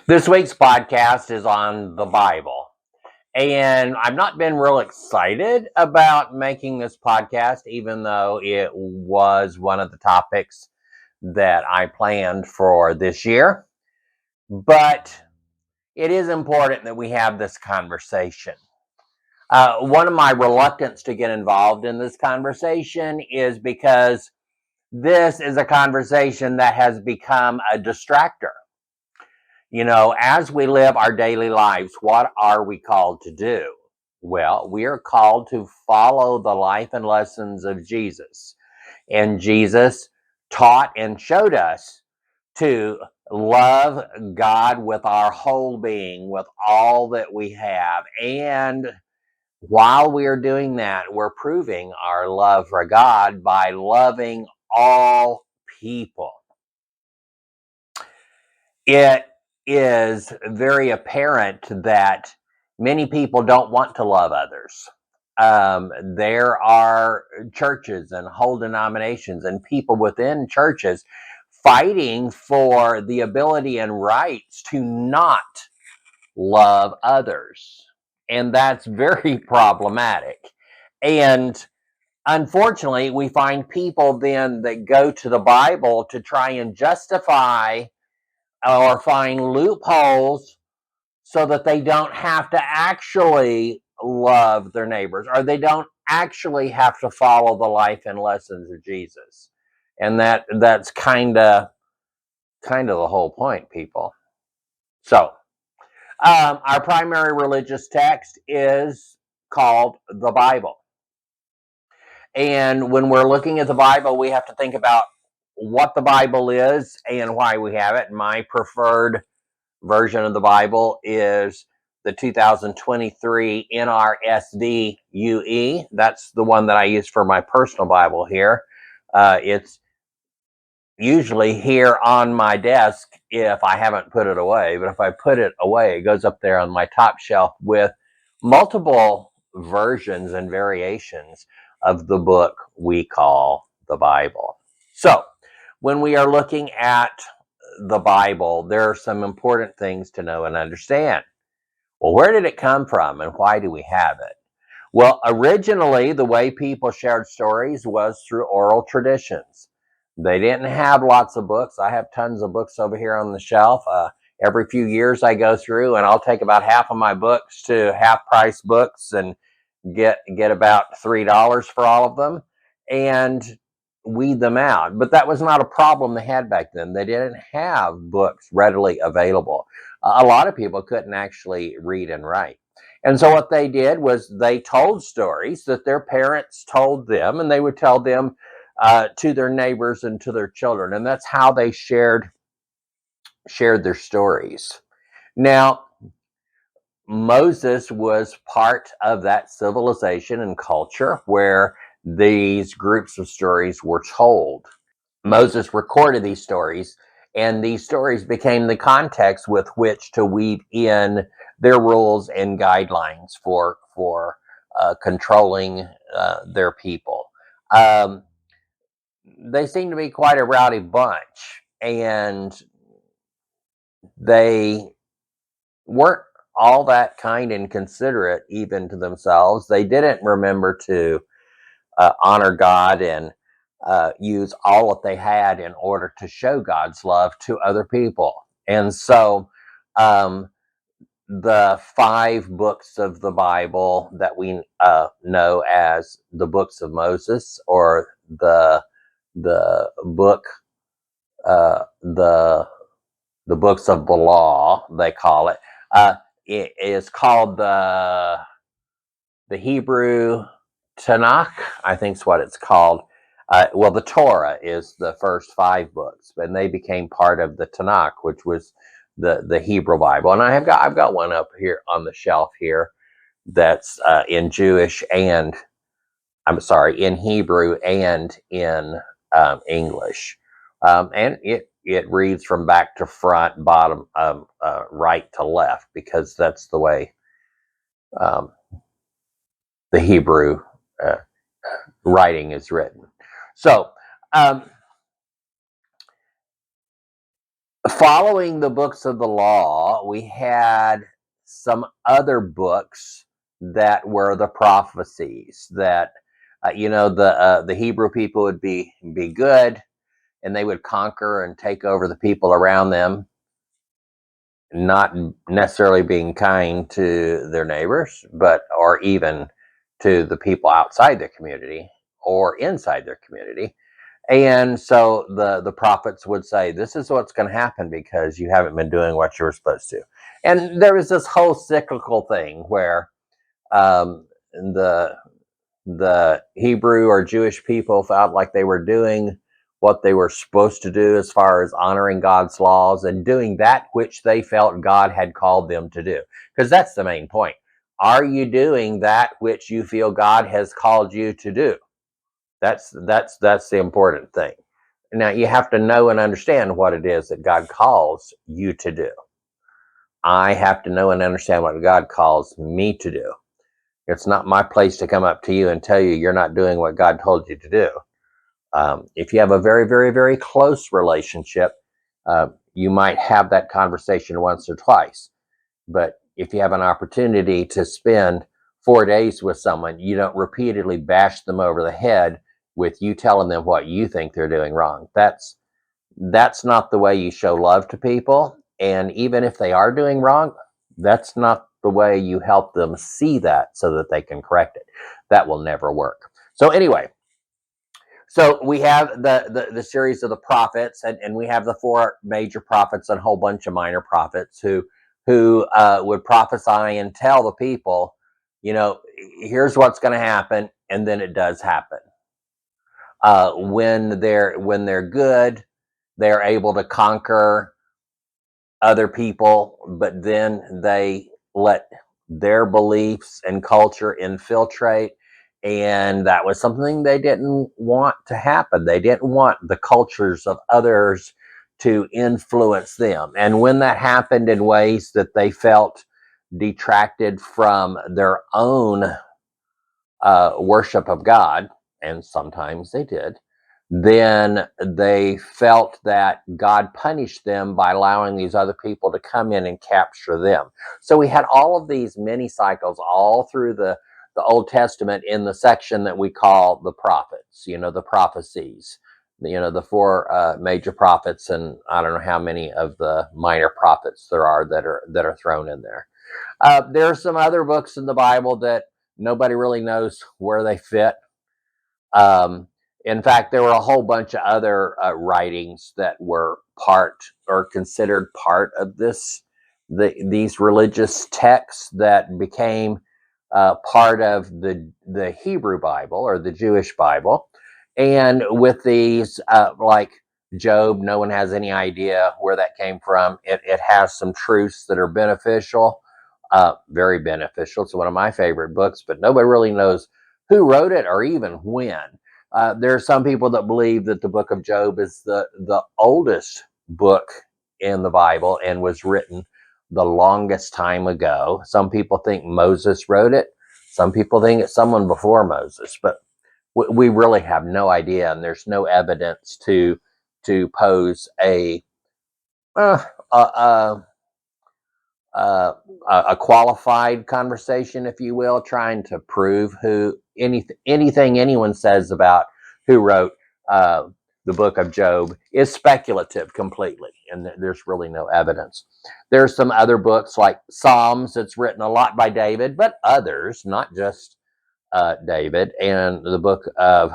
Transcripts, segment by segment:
This week's podcast is on the Bible. And I've not been real excited about making this podcast, even though it was one of the topics that I planned for this year. But it is important that we have this conversation. One of my reluctance to get involved in this conversation is because this is a conversation that has become a distractor. You know, as we live our daily lives, what are we called to do? Well, we are called to follow the life and lessons of Jesus. And Jesus taught and showed us to love God with our whole being, with all that we have. And while we are doing that, we're proving our love for God by loving all people. It is very apparent that many people don't want to love others. There are churches and whole denominations and people within churches fighting for the ability and rights to not love others. And that's very problematic. And unfortunately, we find people then that go to the Bible to try and justify or find loopholes so that they don't have to actually love their neighbors, or they don't actually have to follow the life and lessons of Jesus. And that's kind of the whole point, people. So our primary religious text is called the Bible. And when we're looking at the Bible, we have to think about what the Bible is and why we have it. My preferred version of the Bible is the 2023 NRSV UE. That's the one that I use for my personal Bible here. It's usually here on my desk if I haven't put it away, but if I put it away, it goes up there on my top shelf with multiple versions and variations of the book we call the Bible. So, when we are looking at the Bible, there are some important things to know and understand. Well, where did it come from and why do we have it? Well, originally, the way people shared stories was through oral traditions. They didn't have lots of books. I have tons of books over here on the shelf. Every few years I go through and I'll take about half of my books to half price books and get about $3 for all of them and weed them out. But that was not a problem they had back then. They didn't have books readily available. A lot of people couldn't actually read and write. And so what they did was they told stories that their parents told them, and they would tell them to their neighbors and to their children. And that's how they shared their stories. Now, Moses was part of that civilization and culture where these groups of stories were told. Moses recorded these stories, and these stories became the context with which to weave in their rules and guidelines for controlling their people. They seem to be quite a rowdy bunch, and they weren't all that kind and considerate even to themselves. They didn't remember to honor God and use all that they had in order to show God's love to other people. And so the 5 books of the Bible that we know as the books of Moses, or the book the books of the law, they call it. It is called the Hebrew Tanakh, I think is what it's called. Well, the Torah is the first 5 books, and they became part of the Tanakh, which was the Hebrew Bible. And I've got one up here on the shelf here that's in Jewish and in Hebrew and in English, and it reads from back to front, bottom, right to left, because that's the way the Hebrew writing is written. So, Following the books of the law, we had some other books that were the prophecies that the Hebrew people would be good, and they would conquer and take over the people around them, not necessarily being kind to their neighbors, but or even to the people outside their community or inside their community. And so the prophets would say, this is what's going to happen because you haven't been doing what you were supposed to. And there was this whole cyclical thing where the Hebrew or Jewish people felt like they were doing what they were supposed to do as far as honoring God's laws and doing that which they felt God had called them to do. Because that's the main point. Are you doing that which you feel God has called you to do? That's the important thing. Now you have to know and understand what it is that God calls you to do. I have to know and understand what God calls me to do. It's not my place to come up to you and tell you you're not doing what God told you to do. If you have a very, very, very close relationship, you might have that conversation once or twice. But if you have an opportunity to spend 4 days with someone, you don't repeatedly bash them over the head with you telling them what you think they're doing wrong. That's not the way you show love to people. And even if they are doing wrong, that's not the way you help them see that so that they can correct it. That will never work. So anyway, so we have the series of the prophets, and we have the 4 major prophets and a whole bunch of minor prophets who would prophesy and tell the people, here's what's going to happen, and then it does happen. When they're good, they're able to conquer other people, but then they let their beliefs and culture infiltrate. And that was something they didn't want to happen. They didn't want the cultures of others to influence them. And when that happened in ways that they felt detracted from their own worship of God, and sometimes they did, then they felt that God punished them by allowing these other people to come in and capture them. So we had all of these mini cycles all through the Old Testament in the section that we call the prophets, the prophecies, the 4 major prophets, and I don't know how many of the minor prophets there are that are thrown in there. There are some other books in the Bible that nobody really knows where they fit. In fact, there were a whole bunch of other writings that were part or considered part of these religious texts that became part of the Hebrew Bible or the Jewish Bible. And with these, like Job, no one has any idea where that came from. It has some truths that are beneficial, very beneficial. It's one of my favorite books, but nobody really knows who wrote it or even when. There are some people that believe that the book of Job is the oldest book in the Bible and was written the longest time ago. Some people think Moses wrote it. Some people think it's someone before Moses, but we really have no idea, and there's no evidence to pose a qualified conversation, if you will, trying to prove anything anyone says about who wrote the book of Job is speculative completely, and there's really no evidence. There's some other books like Psalms. It's written a lot by David, but others, not just David, and the book of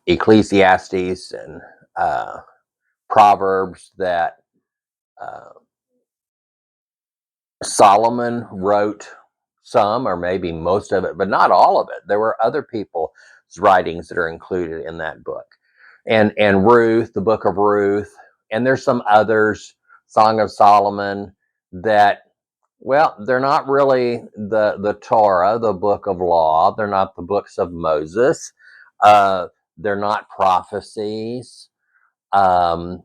Ecclesiastes and Proverbs that Solomon wrote some or maybe most of it, but not all of it. There were other people's writings that are included in that book. And Ruth, the book of Ruth, and there's some others, Song of Solomon, that, well, they're not really the Torah, the book of law. They're not the books of Moses. They're not prophecies. Um,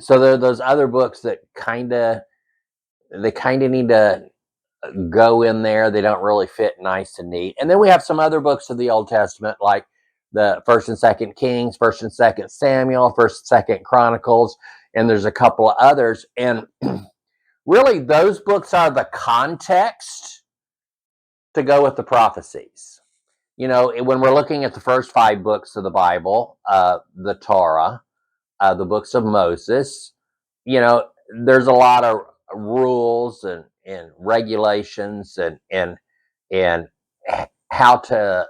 so there are those other books that kind of need to go in there. They don't really fit nice and neat. And then we have some other books of the Old Testament, like the First and Second Kings, First and Second Samuel, First and Second Chronicles, and there's a couple of others. And really, those books are the context to go with the prophecies. When we're looking at the first 5 books of the Bible, the Torah, the books of Moses, there's a lot of rules and regulations and how to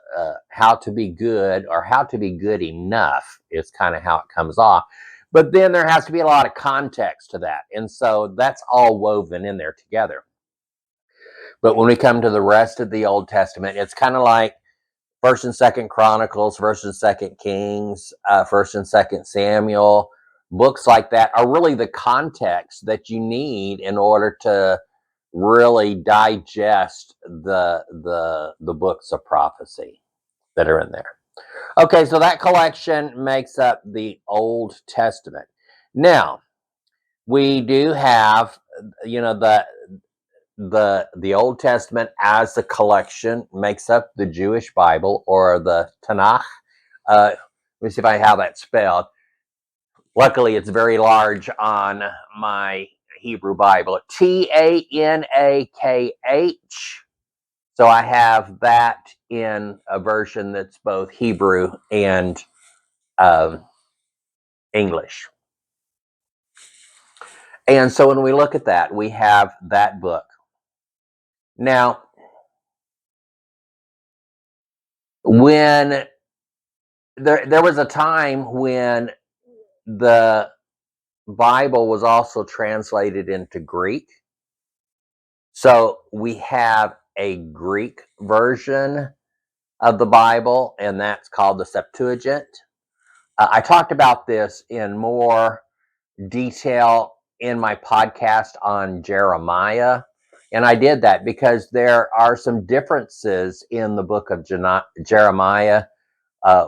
be good, or how to be good enough is kind of how it comes off. But then there has to be a lot of context to that, and so that's all woven in there together. But when we come to the rest of the Old Testament, it's kind of like First and Second Chronicles, First and Second Kings, First and Second Samuel. Books like that are really the context that you need in order to really digest the books of prophecy that are in there. Okay, so that collection makes up the Old Testament. Now, we do have, the Old Testament as a collection makes up the Jewish Bible, or the Tanakh. Let me see if I have that spelled. Luckily, it's very large on my Hebrew Bible. Tanakh. So I have that in a version that's both Hebrew and English. And so when we look at that, we have that book. Now, when there was a time when the Bible was also translated into Greek. So we have a Greek version of the Bible, and that's called the Septuagint. I talked about this in more detail in my podcast on Jeremiah. And I did that because there are some differences in the book of Jeremiah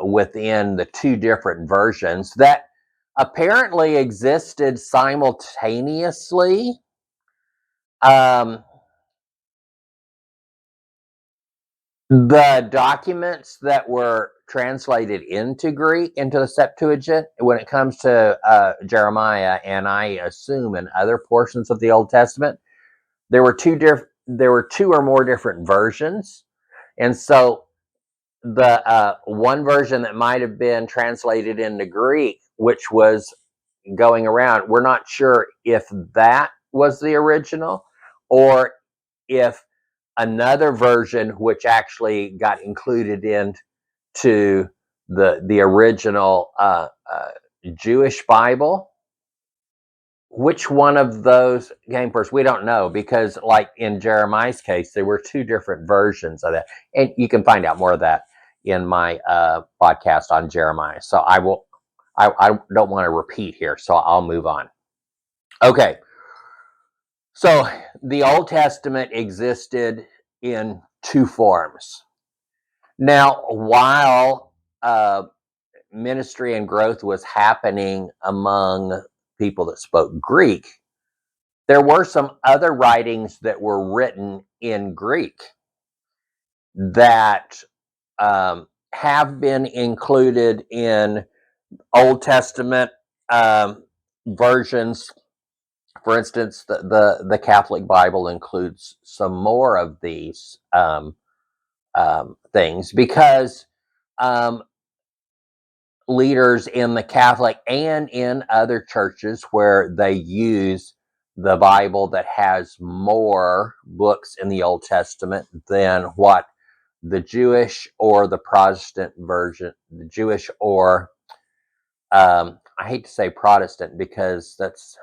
within the 2 different versions that apparently existed simultaneously. The documents that were translated into Greek, into the Septuagint, when it comes to Jeremiah, and I assume in other portions of the Old Testament, there were 2 or more different versions. And so the one version that might have been translated into Greek, which was going around, we're not sure if that was the original, or if another version, which actually got included into the original Jewish Bible. Which one of those came first? We don't know, because like in Jeremiah's case, there were 2 different versions of that. And you can find out more of that in my podcast on Jeremiah. So I don't want to repeat here, so I'll move on. Okay. So the Old Testament existed in 2 forms. Now, while ministry and growth was happening among people that spoke Greek, there were some other writings that were written in Greek that have been included in Old Testament versions. For instance, the Catholic Bible includes some more of these things, because leaders in the Catholic and in other churches where they use the Bible that has more books in the Old Testament than what the Jewish or the Protestant version, the Jewish or I hate to say Protestant, because that's,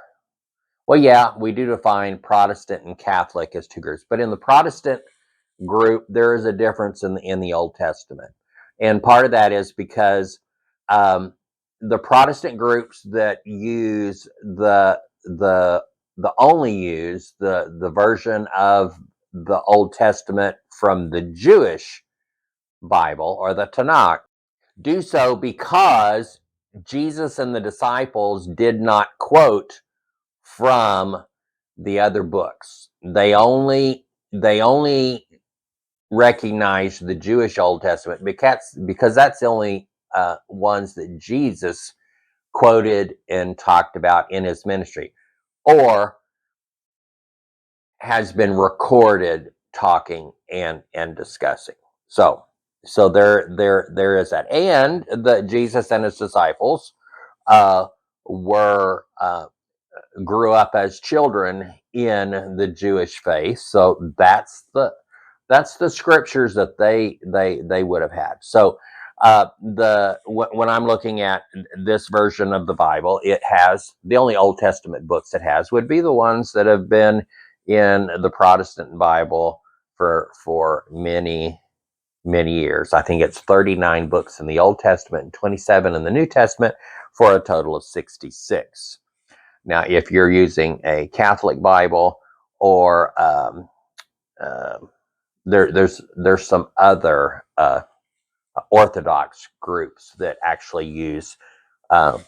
well, yeah, we do define Protestant and Catholic as 2 groups, but in the Protestant group, there is a difference in the Old Testament, and part of that is because the Protestant groups that use the version of the Old Testament from the Jewish Bible, or the Tanakh, do so because Jesus and the disciples did not quote from the other books. They only recognized the Jewish Old Testament because that's the only ones that Jesus quoted and talked about in his ministry, or has been recorded talking and discussing. So there is that. And the Jesus and his disciples uh, were grew up as children in the Jewish faith. So that's the scriptures that they would have had. So when I'm looking at this version of the Bible, it has the only Old Testament books it has would be the ones that have been in the Protestant Bible for many years. I think it's 39 books in the Old Testament and 27 in the New Testament, for a total of 66. Now, if you're using a Catholic Bible, or uh, there's some other Orthodox groups that actually use uh,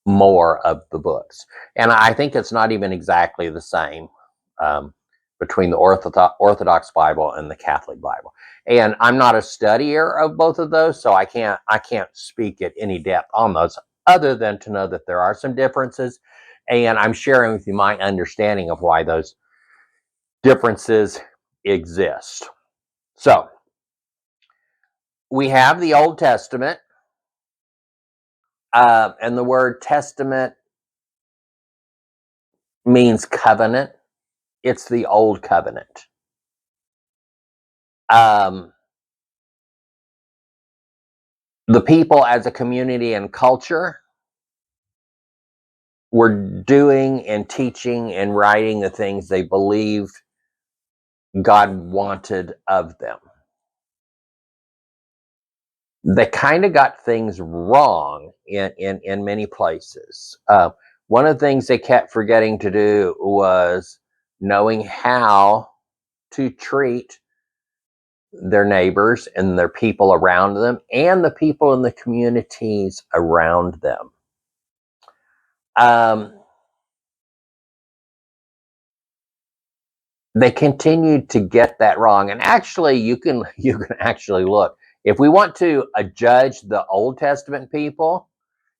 more of the books, and I think it's not even exactly the same um, between the Orthodox Bible and the Catholic Bible. And I'm not a studier of both of those, so I can't speak at any depth on those, other than to know that there are some differences, and I'm sharing with you my understanding of why those differences exist. So we have the Old Testament, and the word testament means covenant. It's the old covenant. Um, the people as a community and culture were doing and teaching and writing the things they believed God wanted of them. They kind of got things wrong in many places. One of the things they kept forgetting to do was knowing how to treat their neighbors and their people around them and the people in the communities around them. Um, they continued to get that wrong, and actually, you can actually look, if we want to judge the Old Testament people,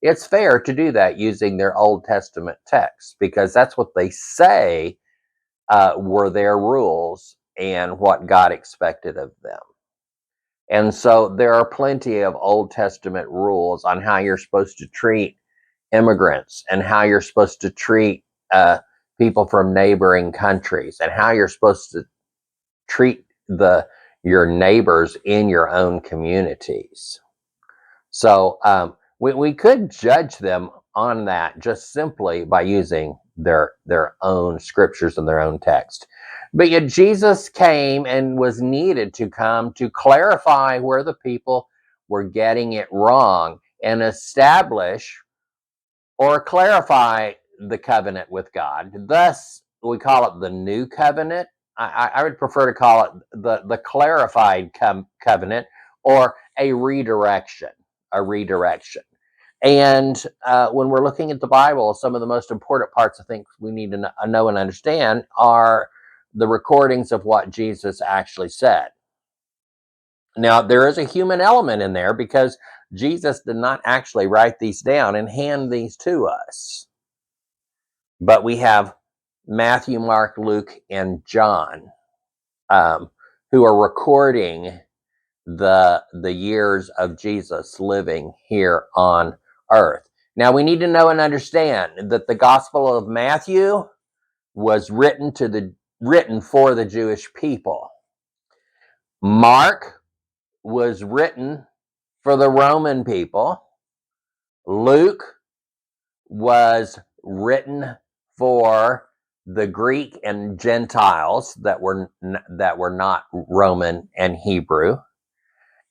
it's fair to do that using their Old Testament texts, because that's what they say were their rules and what God expected of them. And so there are plenty of Old Testament rules on how you're supposed to treat immigrants, and how you're supposed to treat people from neighboring countries, and how you're supposed to treat your neighbors in your own communities. So we could judge them on that just simply by using their own scriptures and their own text. But yet Jesus came and was needed to come to clarify where the people were getting it wrong, and establish or clarify the covenant with God. Thus, we call it the new covenant. I would prefer to call it the clarified covenant, or a redirection. A redirection. And when we're looking at the Bible, some of the most important parts I think we need to know and understand are the recordings of what Jesus actually said. Now, there is a human element in there, because Jesus did not actually write these down and hand these to us. But we have Matthew, Mark, Luke, and John, who are recording the years of Jesus living here on earth. Now, we need to know and understand that the Gospel of Matthew was written for the Jewish people. Mark was written for the Roman people. Luke was written for the Greek and Gentiles that were not Roman and Hebrew.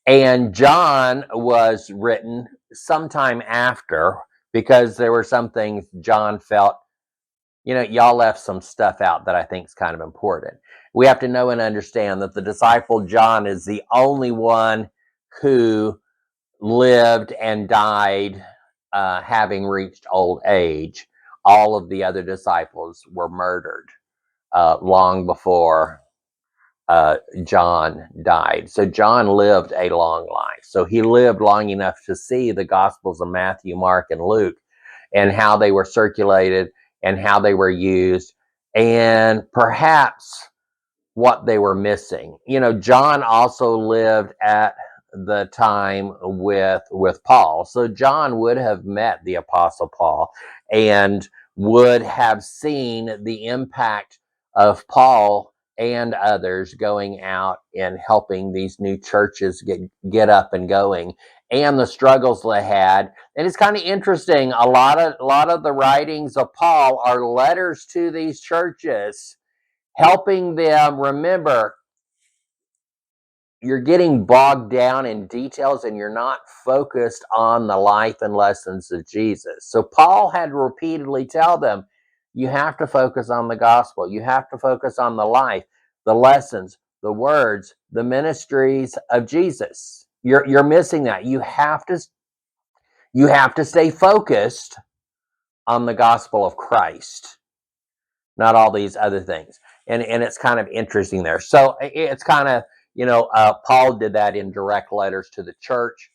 And John was written sometime after, because there were some things John felt, y'all left some stuff out that I think is kind of important. We have to know and understand that the disciple John is the only one who lived and died having reached old age. All of the other disciples were murdered long before John died. So John lived a long life. So he lived long enough to see the Gospels of Matthew, Mark, and Luke, and how they were circulated and how they were used, and perhaps what they were missing. You know, John also lived at the time with Paul. So John would have met the Apostle Paul and would have seen the impact of Paul and others going out and helping these new churches get up and going, and the struggles they had. And it's kind of interesting, a lot of the writings of Paul are letters to these churches, helping them remember, you're getting bogged down in details and you're not focused on the life and lessons of Jesus. So Paul had to repeatedly tell them, you have to focus on the gospel. You have to focus on the life, the lessons, the words, the ministries of Jesus. You're missing that. You have to stay focused on the gospel of Christ, not all these other things. And it's kind of interesting there. So it's kind of, Paul did that in direct letters to the church.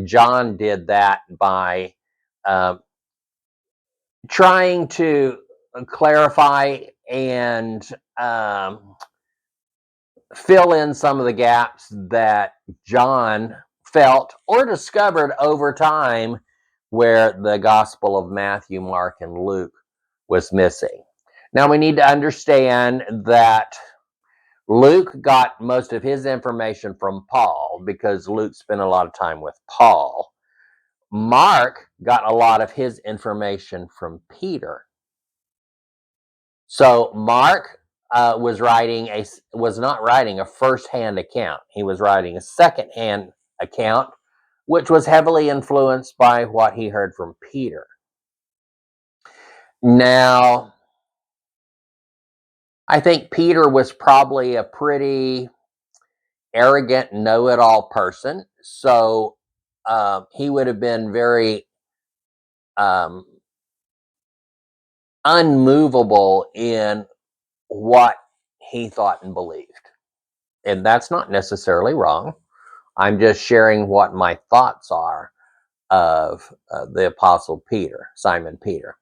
John did that by trying to clarify and fill in some of the gaps that John felt or discovered over time, where the Gospel of Matthew, Mark, and Luke was missing. Now we need to understand that Luke got most of his information from Paul, because Luke spent a lot of time with Paul. Mark got a lot of his information from Peter. So Mark was not writing a first-hand account. He was writing a second-hand account, which was heavily influenced by what he heard from Peter. Now, I think Peter was probably a pretty arrogant, know-it-all person. So he would have been very unmovable in what he thought and believed. And that's not necessarily wrong. I'm just sharing what my thoughts are of the Apostle Peter, Simon Peter.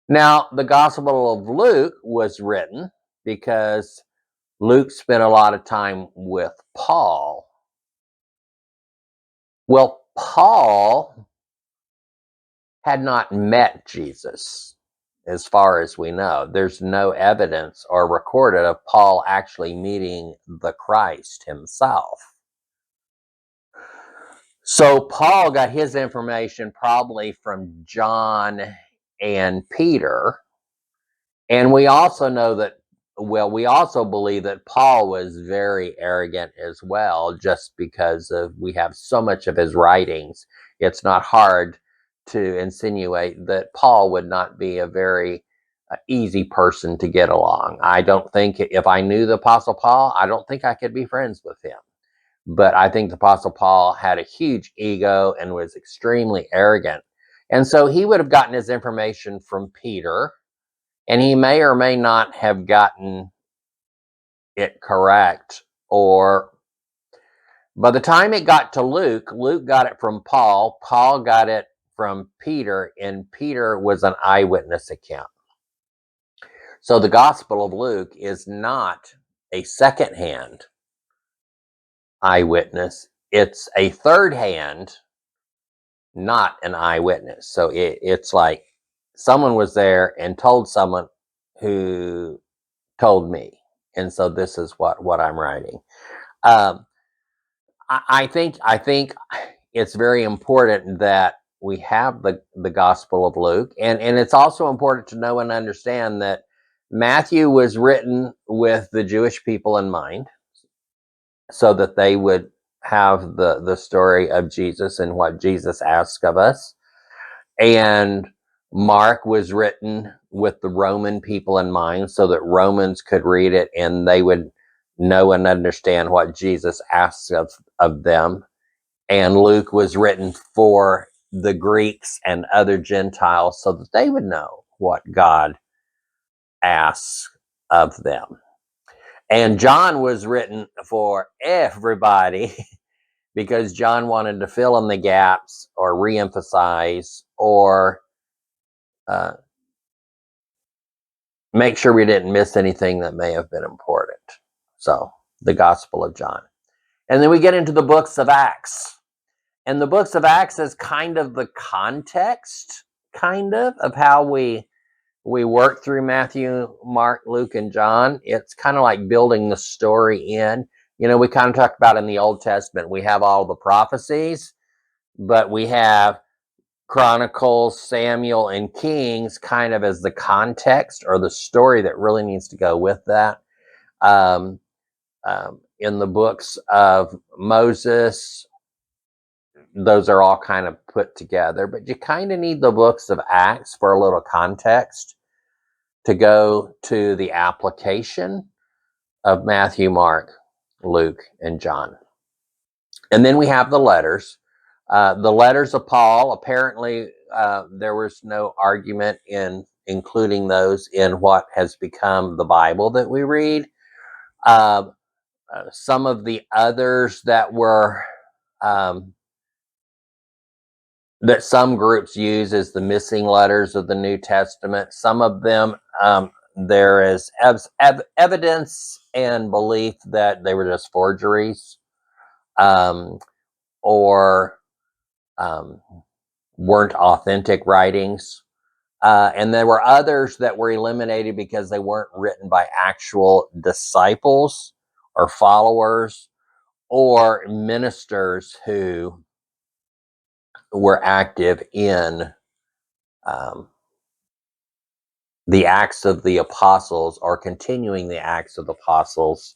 Now, the Gospel of Luke was written because Luke spent a lot of time with Paul. Well, Paul had not met Jesus, as far as we know. There's no evidence or recorded of Paul actually meeting the Christ himself. So Paul got his information probably from John and Peter. And we also know that, we also believe that Paul was very arrogant as well, just because we have so much of his writings. It's not hard to insinuate that Paul would not be a very easy person to get along. I don't think, if I knew the Apostle Paul, I don't think I could be friends with him. But I think the Apostle Paul had a huge ego and was extremely arrogant. And so he would have gotten his information from Peter, and he may or may not have gotten it correct. Or by the time it got to Luke, Luke got it from Paul, Paul got it from Peter, and Peter was an eyewitness account. So the Gospel of Luke is not a second-hand eyewitness. It's a third-hand, not an eyewitness. So it's like someone was there and told someone who told me. And so this is what I'm writing. I think it's very important that we have the Gospel of Luke. And it's also important to know and understand that Matthew was written with the Jewish people in mind, so that they would have the story of Jesus and what Jesus asked of us. And Mark was written with the Roman people in mind, so that Romans could read it and they would know and understand what Jesus asks of them. And Luke was written for the Greeks and other Gentiles, so that they would know what God asks of them. And John was written for everybody because John wanted to fill in the gaps or reemphasize or uh, make sure we didn't miss anything that may have been important. So, the Gospel of John. And then we get into the books of Acts. And the books of Acts is kind of the context, of how we work through Matthew, Mark, Luke, and John. It's kind of like building the story in. You know, we kind of talked about in the Old Testament, we have all the prophecies, but we have Chronicles, Samuel, and Kings kind of as the context or the story that really needs to go with that. In the books of Moses, those are all kind of put together, but you kind of need the books of Acts for a little context to go to the application of Matthew, Mark, Luke, and John. And then we have the letters. The letters of Paul, apparently there was no argument in including those in what has become the Bible that we read. Some of the others that were that some groups use as the missing letters of the New Testament. Some of them, there is evidence and belief that they were just forgeries or weren't authentic writings. And there were others that were eliminated because they weren't written by actual disciples or followers or ministers who were active in the Acts of the Apostles or continuing the Acts of the Apostles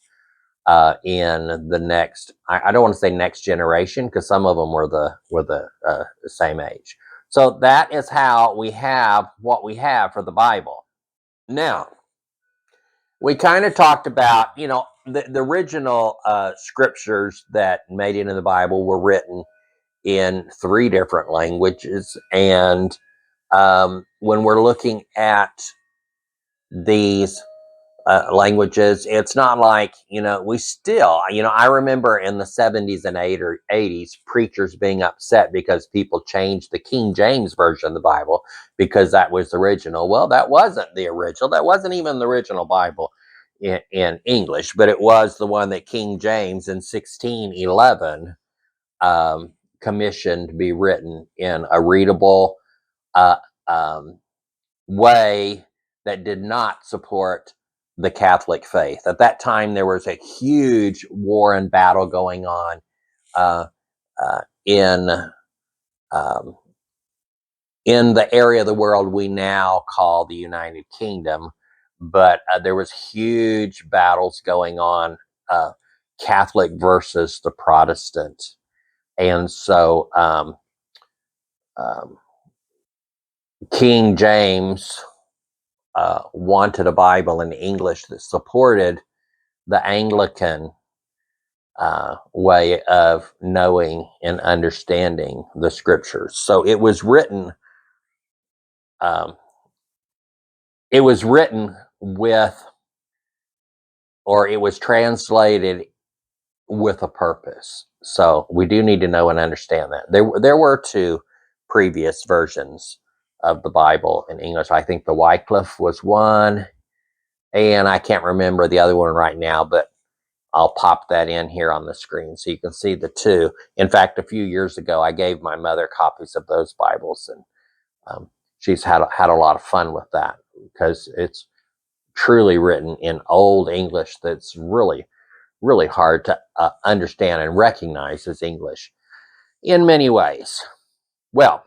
in the next. I don't want to say next generation because some of them were the same age. So that is how we have what we have for the Bible. Now, we kind of talked about, the original scriptures that made it into the Bible were written in 3 different languages. And when we're looking at these languages, it's not like, we still, I remember in the 70s and 80s, preachers being upset because people changed the King James version of the Bible because that was the original. Well, that wasn't the original. That wasn't even the original Bible in English, but it was the one that King James in 1611 commissioned to be written in a readable uh, um, way that did not support the Catholic faith. At that time, there was a huge war and battle going on uh, in the area of the world we now call the United Kingdom. But there was huge battles going on, Catholic versus the Protestant, and so um, King James wanted a Bible in English that supported the Anglican way of knowing and understanding the scriptures. So it was written. It was written with, or it was translated with a purpose. So we do need to know and understand that. There were 2 previous versions of the Bible in English. I think the Wycliff was one, and I can't remember the other one right now, but I'll pop that in here on the screen so you can see the 2. In fact, a few years ago, I gave my mother copies of those Bibles, and she's had a lot of fun with that because it's truly written in Old English that's really, really hard to understand and recognize as English in many ways. Well,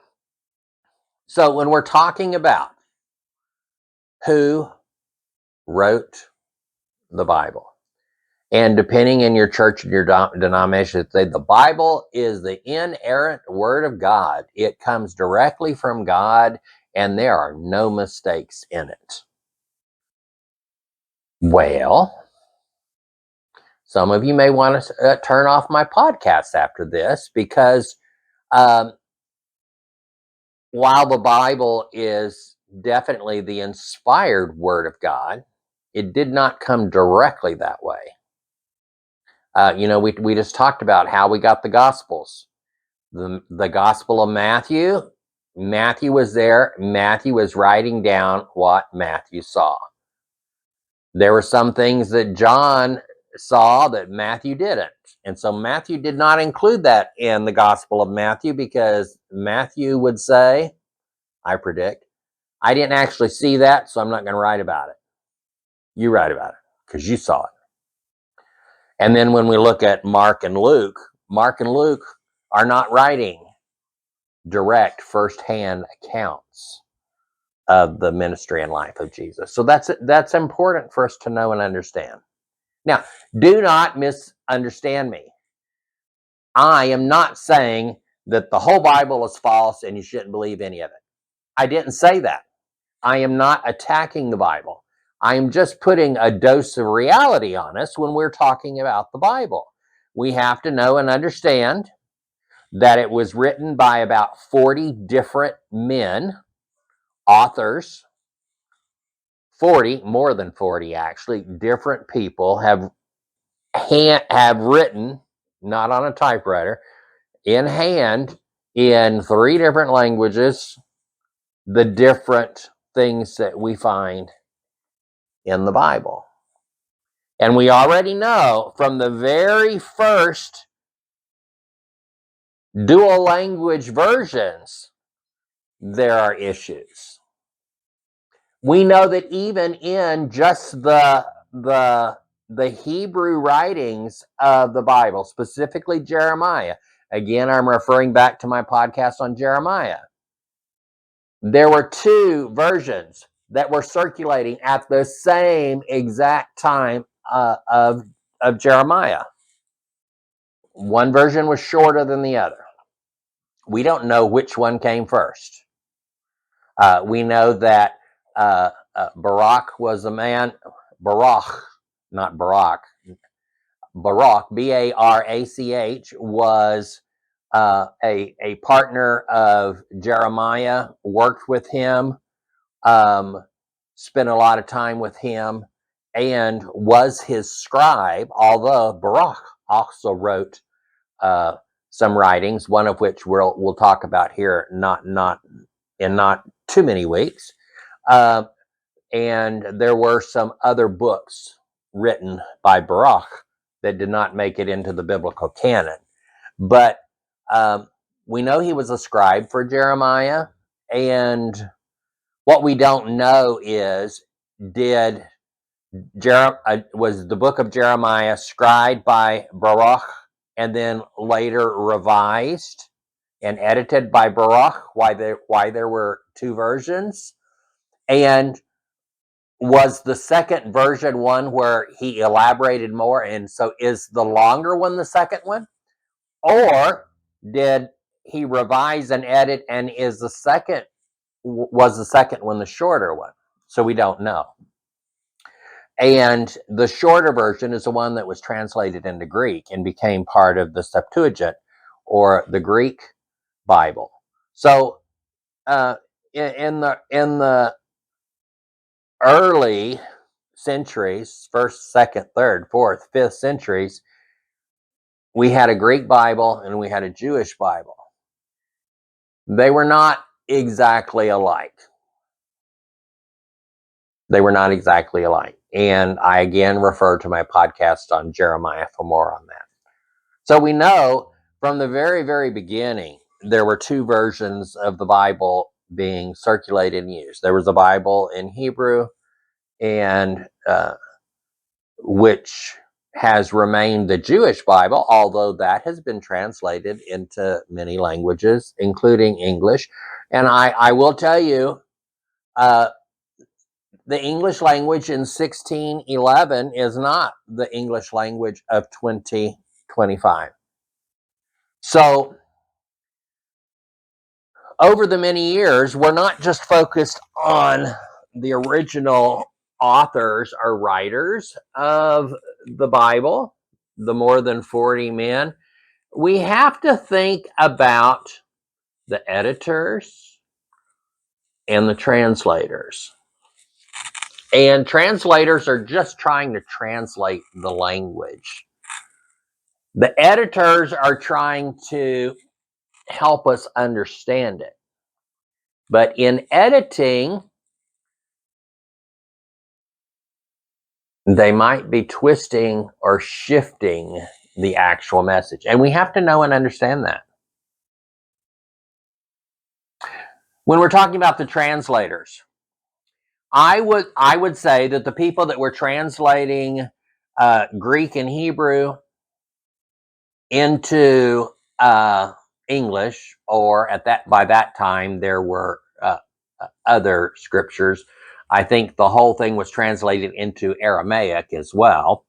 so when we're talking about who wrote the Bible, and depending in your church and your denomination, say the Bible is the inerrant word of God. It comes directly from God, and there are no mistakes in it. Well, some of you may want to turn off my podcast after this because while the Bible is definitely the inspired word of God, It did not come directly that way. We just talked about how we got the Gospels. The Gospel of Matthew. Matthew was there. Matthew was writing down what Matthew saw. There were some things that John saw that Matthew didn't. And so Matthew did not include that in the Gospel of Matthew because Matthew would say, I predict, I didn't actually see that, so I'm not going to write about it. You write about it because you saw it. And then when we look at Mark and Luke are not writing direct firsthand accounts of the ministry and life of Jesus. So that's important for us to know and understand. Now, do not misunderstand me. I am not saying that the whole Bible is false and you shouldn't believe any of it. I didn't say that. I am not attacking the Bible. I am just putting a dose of reality on us when we're talking about the Bible. We have to know and understand that it was written by about 40 different men, authors, 40, more than 40 actually, different people have written, not on a typewriter, in hand, in 3 different languages, the different things that we find in the Bible. And we already know from the very first dual language versions, there are issues. We know that even in just the Hebrew writings of the Bible, specifically Jeremiah, again, I'm referring back to my podcast on Jeremiah, there were 2 versions that were circulating at the same exact time of Jeremiah. One version was shorter than the other. We don't know which one came first. We know that Baruch was a man, Baruch, not Barak, Baruch, Barach, was a partner of Jeremiah, worked with him, spent a lot of time with him, and was his scribe, although Baruch also wrote some writings, one of which we'll talk about here not too many weeks. And there were some other books written by Baruch that did not make it into the biblical canon. But we know he was a scribe for Jeremiah. And what we don't know is, was the book of Jeremiah scribed by Baruch and then later revised and edited by Baruch? Why there were 2 versions? And was the second version one where he elaborated more, and so is the longer one the second one? Or did he revise and edit, and was the second one the shorter one? So we don't know. And the shorter version is the one that was translated into Greek and became part of the Septuagint, or the Greek Bible. So in the early centuries, 1st, 2nd, 3rd, 4th, 5th centuries, we had a Greek Bible and we had a Jewish Bible. They were not exactly alike. And I again refer to my podcast on Jeremiah for more on that. So we know from the very, very beginning, there were 2 versions of the Bible being circulated and used. There was a Bible in Hebrew, and which has remained the Jewish Bible, although that has been translated into many languages, including English. And I will tell you, the English language in 1611 is not the English language of 2025. So over the many years, we're not just focused on the original authors or writers of the Bible, the more than 40 men. We have to think about the editors and the translators. And translators are just trying to translate the language. The editors are trying to help us understand it. But in editing, they might be twisting or shifting the actual message. And we have to know and understand that. When we're talking about the translators, I would say that the people that were translating Greek and Hebrew into English, or by that time there were other scriptures. I think the whole thing was translated into Aramaic as well.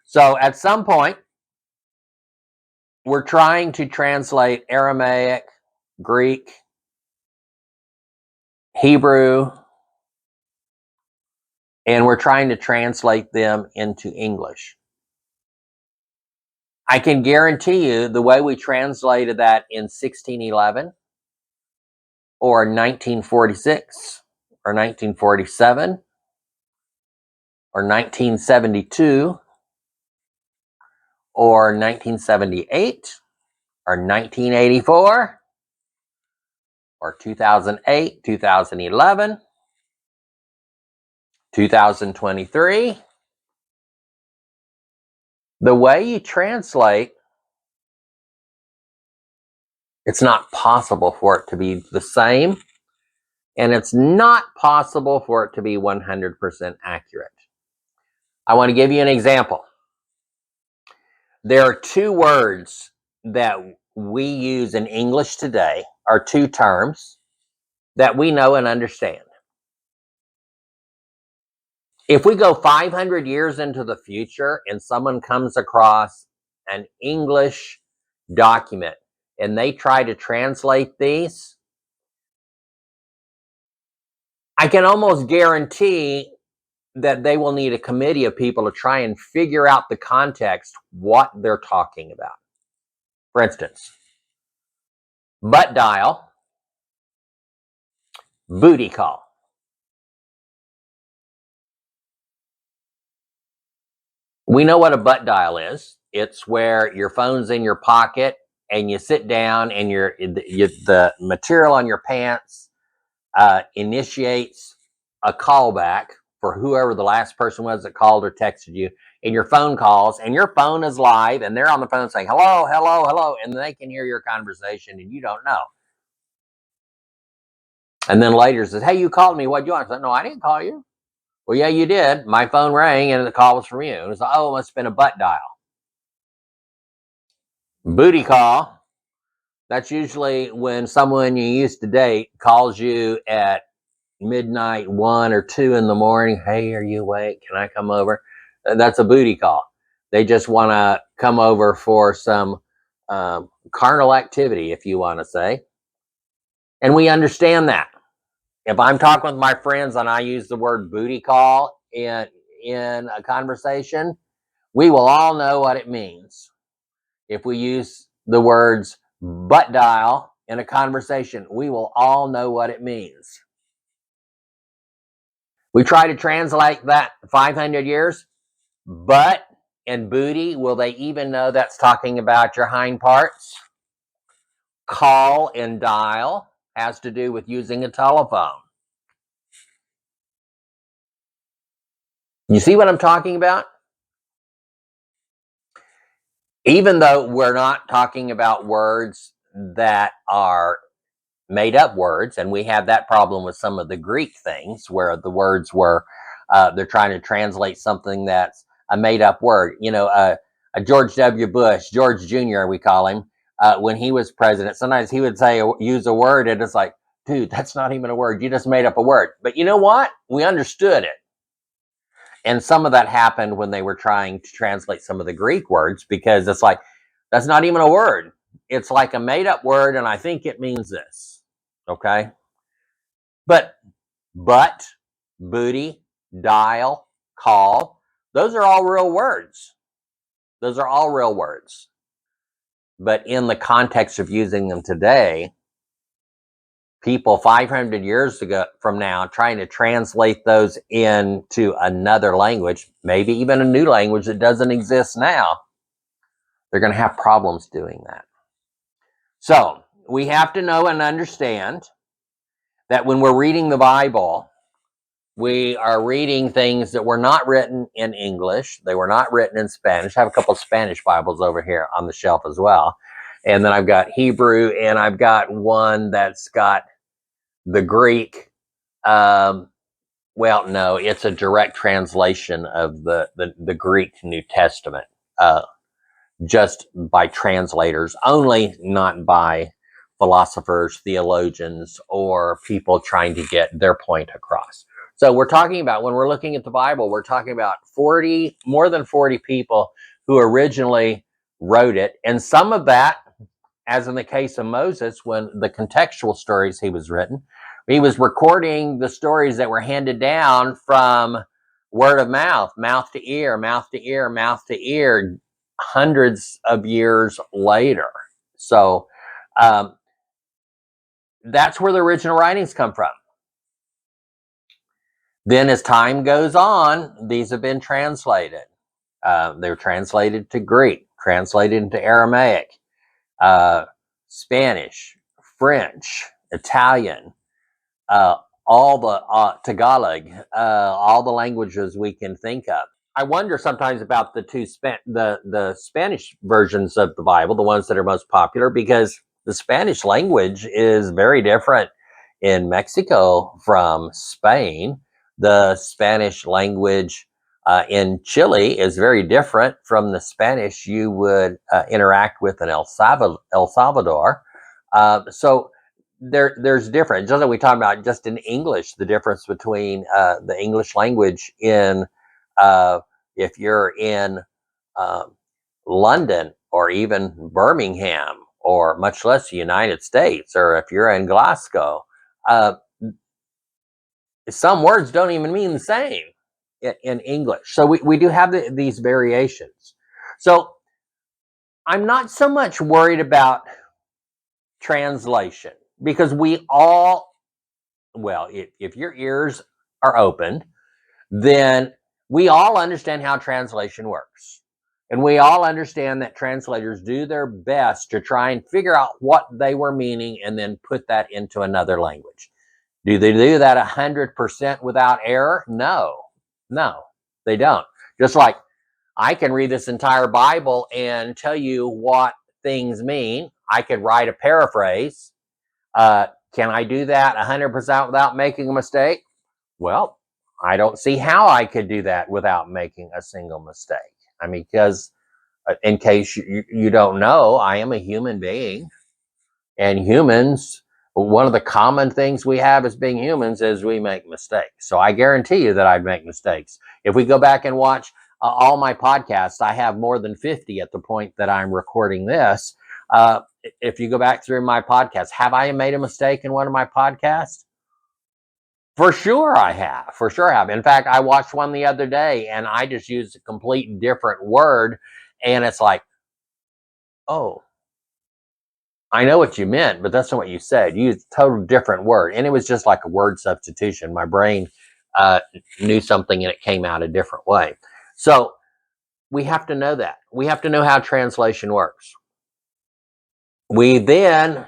So at some point, we're trying to translate Aramaic, Greek, Hebrew, and we're trying to translate them into English. I can guarantee you the way we translated that in 1611 or 1946 or 1947 or 1972 or 1978 or 1984 or 2008, 2011, 2023. The way you translate, it's not possible for it to be the same, and it's not possible for it to be 100% accurate. I want to give you an example. There are two words that we use in English today, or two terms that we know and understand. If we go 500 years into the future and someone comes across an English document and they try to translate these, I can almost guarantee that they will need a committee of people to try and figure out the context, what they're talking about. For instance, butt dial, booty call. We know what a butt dial is. It's where your phone's in your pocket and you sit down and the material on your pants initiates a callback for whoever the last person was that called or texted you, and your phone calls, and your phone is live, and they're on the phone saying, hello, hello, hello, and they can hear your conversation, and you don't know. And then later says, hey, you called me. What'd you want? I said, no, I didn't call you. Well, yeah, you did. My phone rang, and the call was from you. It was, oh, it must have been a butt dial. Booty call. That's usually when someone you used to date calls you at midnight, 1 or 2 in the morning. Hey, are you awake? Can I come over? That's a booty call. They just want to come over for some carnal activity, if you want to say. And we understand that. If I'm talking with my friends and I use the word booty call in a conversation, we will all know what it means. If we use the words butt dial in a conversation, we will all know what it means. We try to translate that 500 years. Butt and booty, will they even know that's talking about your hind parts? Call and dial has to do with using a telephone. You see what I'm talking about? Even though we're not talking about words that are made up words, and we have that problem with some of the Greek things where the words were, they're trying to translate something that's a made up word. You know, a George W. Bush, George Jr., we call him, when he was president, sometimes he would use a word, and it's like, dude, that's not even a word. You just made up a word. But you know what? We understood it. And some of that happened when they were trying to translate some of the Greek words, because it's like, that's not even a word. It's like a made up word, and I think it means this. Okay? But butt, booty, dial, call, those are all real words. Those are all real words. But in the context of using them today, people 500 years ago from now trying to translate those into another language, maybe even a new language that doesn't exist now, they're going to have problems doing that. So we have to know and understand that when we're reading the Bible, we are reading things that were not written in English. They were not written in Spanish. I have a couple of Spanish Bibles over here on the shelf as well. And then I've got Hebrew, and I've got one that's got the Greek. Well, no, it's a direct translation of the Greek New Testament, just by translators only, not by philosophers, theologians, or people trying to get their point across. So we're talking about, when we're looking at the Bible, we're talking about more than 40 people who originally wrote it. And some of that, as in the case of Moses, when the contextual stories he was recording the stories that were handed down from word of mouth, mouth to ear, mouth to ear, mouth to ear, hundreds of years later. So that's where the original writings come from. Then as time goes on, these have been translated. They're translated to Greek, translated into Aramaic, Spanish, French, Italian, all the Tagalog, all the languages we can think of. I wonder sometimes about the Spanish versions of the Bible, the ones that are most popular, because the Spanish language is very different in Mexico from Spain. The Spanish language in Chile is very different from the Spanish you would interact with in El Salvador. So there's different. Just like we talk about just in English, the difference between the English language in if you're in London or even Birmingham, or much less the United States, or if you're in Glasgow, some words don't even mean the same in English. So we do have these variations. So I'm not so much worried about translation, because we all, well, if your ears are opened, then we all understand how translation works. And we all understand that translators do their best to try and figure out what they were meaning and then put that into another language. Do they do that 100% without error? No, they don't. Just like I can read this entire Bible and tell you what things mean. I could write a paraphrase. Can I do that 100% without making a mistake? Well, I don't see how I could do that without making a single mistake. I mean, because in case you don't know, I am a human being, and humans, one of the common things we have as being humans is we make mistakes. So I guarantee you that I'd make mistakes. If we go back and watch all my podcasts, I have more than 50 at the point that I'm recording this. If you go back through my podcast, have I made a mistake in one of my podcasts? For sure I have. For sure I have. In fact, I watched one the other day and I just used a complete different word. And it's like, oh, I know what you meant, but that's not what you said. You used a total different word. And it was just like a word substitution. My brain knew something and it came out a different way. So we have to know that. We have to know how translation works. We then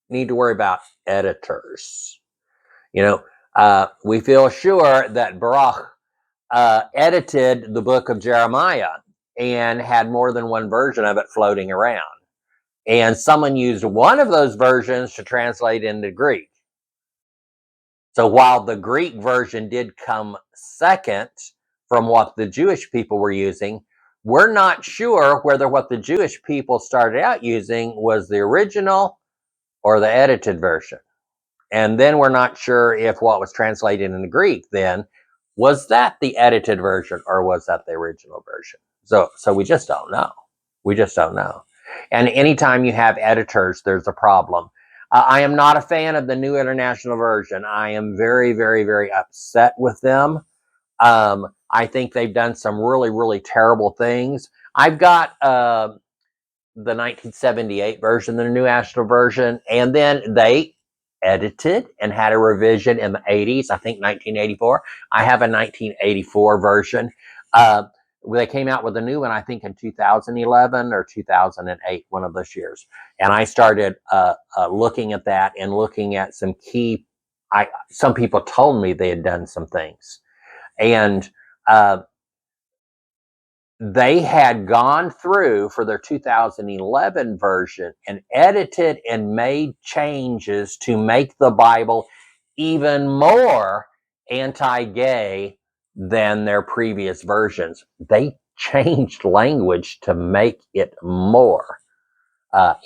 need to worry about editors. We feel sure that Baruch edited the book of Jeremiah and had more than one version of it floating around. And someone used one of those versions to translate into Greek. So while the Greek version did come second from what the Jewish people were using, we're not sure whether what the Jewish people started out using was the original or the edited version. And then we're not sure if what was translated into Greek then was that the edited version or was that the original version. So we just don't know. We just don't know. And anytime you have editors, there's a problem. I am not a fan of the New International Version. I am very, very, very upset with them. I think they've done some really, really terrible things. I've got the 1978 version, the New National Version, and then they edited and had a revision in the 80s, I think 1984. I have a 1984 version. They came out with a new one, I think, in 2011 or 2008, one of those years. And I started looking at that and looking at some key. Some people told me they had done some things, and they had gone through for their 2011 version and edited and made changes to make the Bible even more anti-gay than their previous versions. They changed language to make it more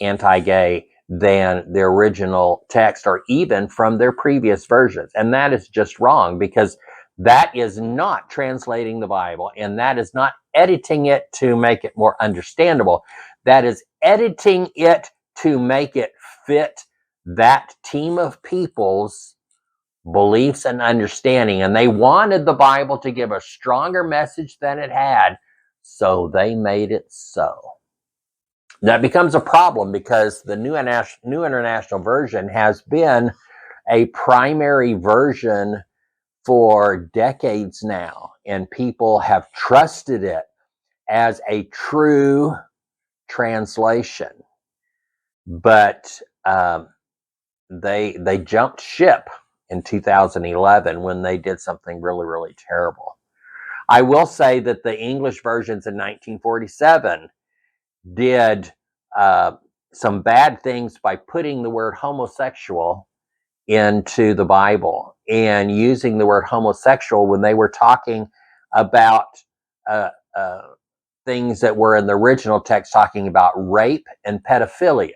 anti-gay than the original text or even from their previous versions. And that is just wrong, because that is not translating the Bible, and that is not editing it to make it more understandable. That is editing it to make it fit that team of people's beliefs and understanding. And they wanted the Bible to give a stronger message than it had, so they made it so. That becomes a problem because the New International Version has been a primary version for decades now, and people have trusted it as a true translation. But they jumped ship in 2011 when they did something really, really terrible. I will say that the English versions in 1947 did some bad things by putting the word homosexual into the Bible and using the word homosexual when they were talking about uh, uh, things that were in the original text, talking about rape and pedophilia.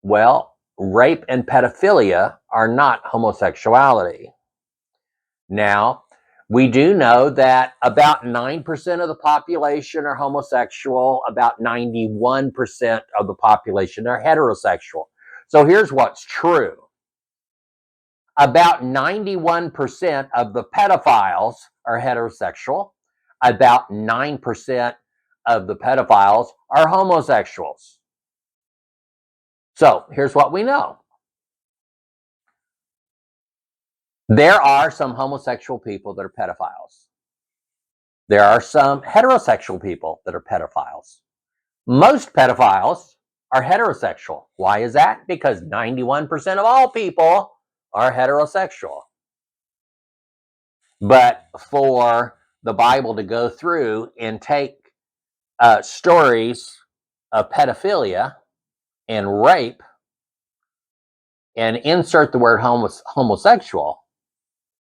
Well, rape and pedophilia are not homosexuality. Now, we do know that about 9% of the population are homosexual, about 91% of the population are heterosexual. So here's what's true. About 91% of the pedophiles are heterosexual. About 9% of the pedophiles are homosexuals. So here's what we know. There are some homosexual people that are pedophiles. There are some heterosexual people that are pedophiles. Most pedophiles are heterosexual. Why is that? Because 91% of all people are heterosexual. But for the Bible to go through and take stories of pedophilia and rape and insert the word homosexual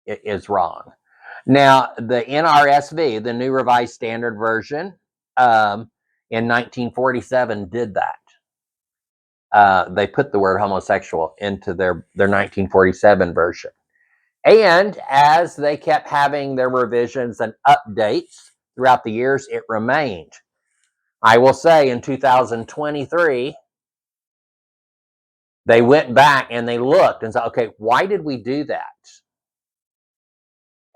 is wrong. Now, the NRSV, the New Revised Standard Version, in 1947 did that. They put the word homosexual into their 1947 version. And as they kept having their revisions and updates throughout the years, it remained. I will say in 2023, they went back and they looked and said, okay, why did we do that?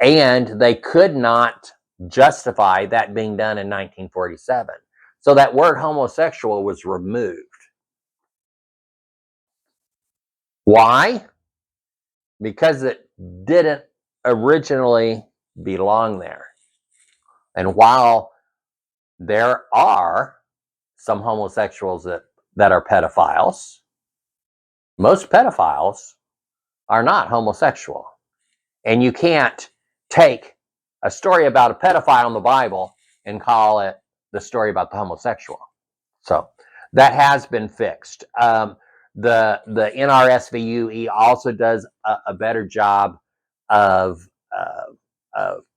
And they could not justify that being done in 1947. So that word homosexual was removed. Why? Because it didn't originally belong there. And while there are some homosexuals that are pedophiles, most pedophiles are not homosexual. And you can't take a story about a pedophile in the Bible and call it the story about the homosexual. So that has been fixed. The NRSVUE also does a better job of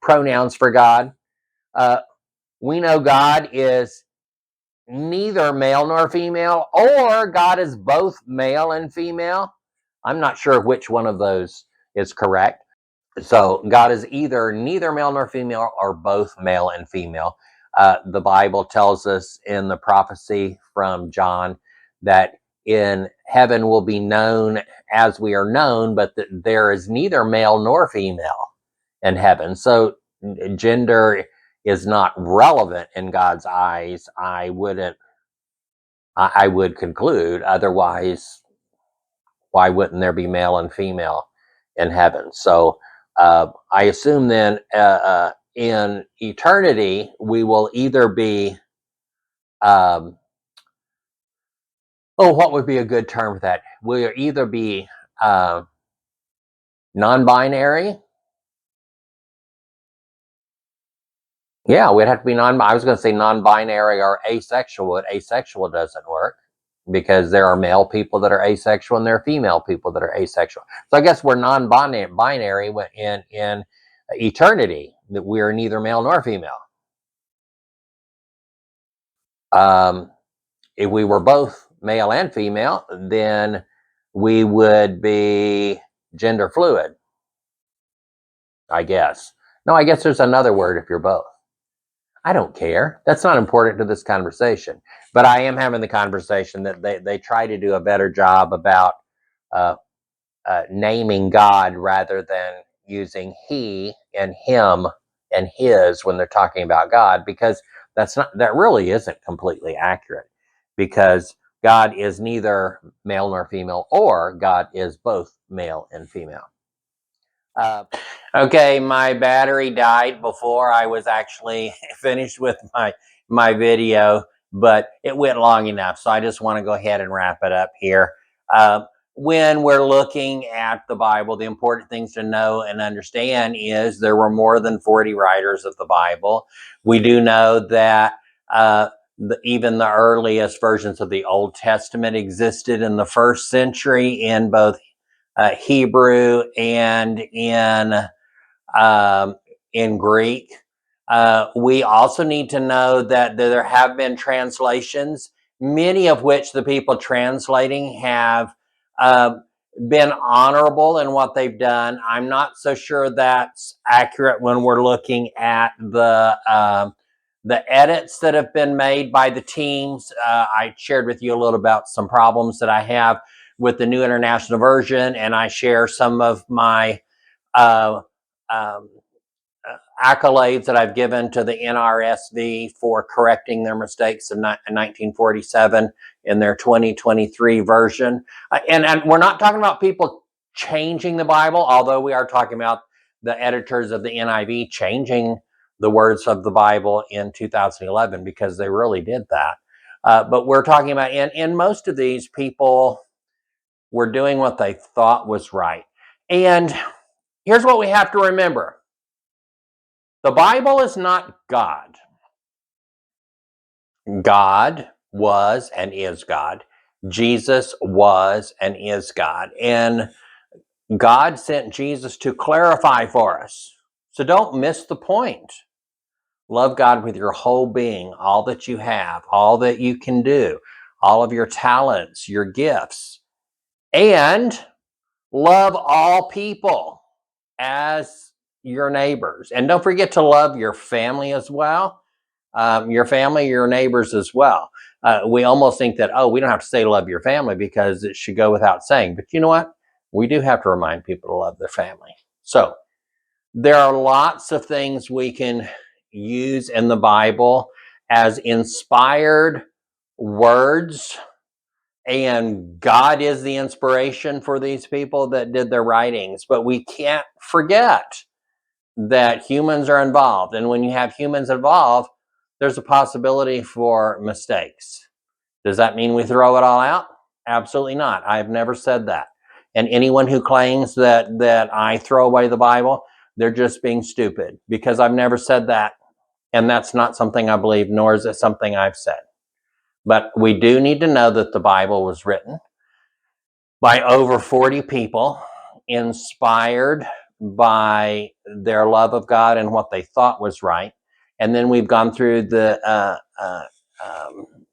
pronouns for God. We know God is neither male nor female, or God is both male and female. I'm not sure which one of those is correct. So God is either neither male nor female or both male and female. The Bible tells us in the prophecy from John that in heaven will be known as we are known, but that there is neither male nor female in heaven. So gender is not relevant in God's eyes. I would conclude. Otherwise, why wouldn't there be male and female in heaven? So I assume then in eternity we will either be what would be a good term for that? We'll either be non-binary. Yeah, we'd have to be I was going to say non-binary or asexual, but asexual doesn't work because there are male people that are asexual and there are female people that are asexual. So I guess we're non-binary in eternity, that we're neither male nor female. If we were both male and female, then we would be gender fluid, I guess. No, I guess there's another word if you're both. I don't care. That's not important to this conversation. But I am having the conversation that they try to do a better job about uh, naming God rather than using he and him and his when they're talking about God, because that really isn't completely accurate, because God is neither male nor female, or God is both male and female. Okay, my battery died before I was actually finished with my video, but it went long enough, so I just want to go ahead and wrap it up here. When we're looking at the Bible, the important things to know and understand is there were more than 40 writers of the Bible. We do know that even the earliest versions of the Old Testament existed in the first century in both Hebrew and in Greek. We also need to know that there have been translations, many of which the people translating have been honorable in what they've done. I'm not so sure that's accurate when we're looking at the edits that have been made by the teams. I shared with you a little about some problems that I have with the New International Version, and I share some of my uh, um, accolades that I've given to the NRSV for correcting their mistakes in 1947 in their 2023 version. And we're not talking about people changing the Bible, although we are talking about the editors of the NIV changing the words of the Bible in 2011, because they really did that. But we're talking about in most of these, people were doing what they thought was right. And here's what we have to remember. The Bible is not God. God was and is God. Jesus was and is God. And God sent Jesus to clarify for us. So don't miss the point. Love God with your whole being, all that you have, all that you can do, all of your talents, your gifts, and love all people as your neighbors. And don't forget to love your family as well. Your family, your neighbors as well. We almost think that, we don't have to say love your family because it should go without saying. But you know what? We do have to remind people to love their family. So there are lots of things we can use in the Bible as inspired words, and God is the inspiration for these people that did their writings. But we can't forget that humans are involved. And when you have humans involved, there's a possibility for mistakes. Does that mean we throw it all out? Absolutely not. I've never said that. And anyone who claims that I throw away the Bible, they're just being stupid, because I've never said that. And that's not something I believe, nor is it something I've said. But we do need to know that the Bible was written by over 40 people, inspired by their love of God and what they thought was right. And then we've gone through the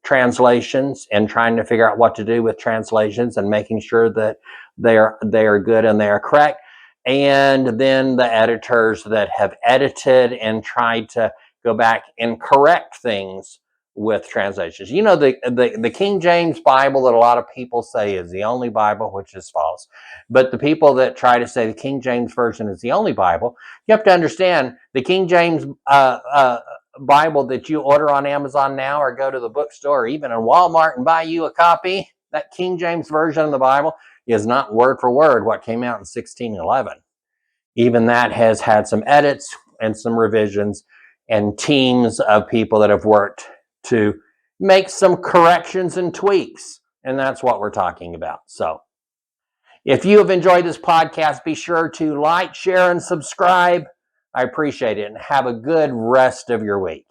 translations and trying to figure out what to do with translations and making sure that they are good and they are correct. And then the editors that have edited and tried to go back and correct things with translations. You know, the King James Bible that a lot of people say is the only Bible, which is false. But the people that try to say the King James Version is the only Bible, you have to understand the King James Bible that you order on Amazon now, or go to the bookstore or even in Walmart and buy you a copy, that King James Version of the Bible, is not word for word what came out in 1611. Even that has had some edits and some revisions and teams of people that have worked to make some corrections and tweaks. And that's what we're talking about. So if you have enjoyed this podcast, be sure to like, share, and subscribe. I appreciate it, and have a good rest of your week.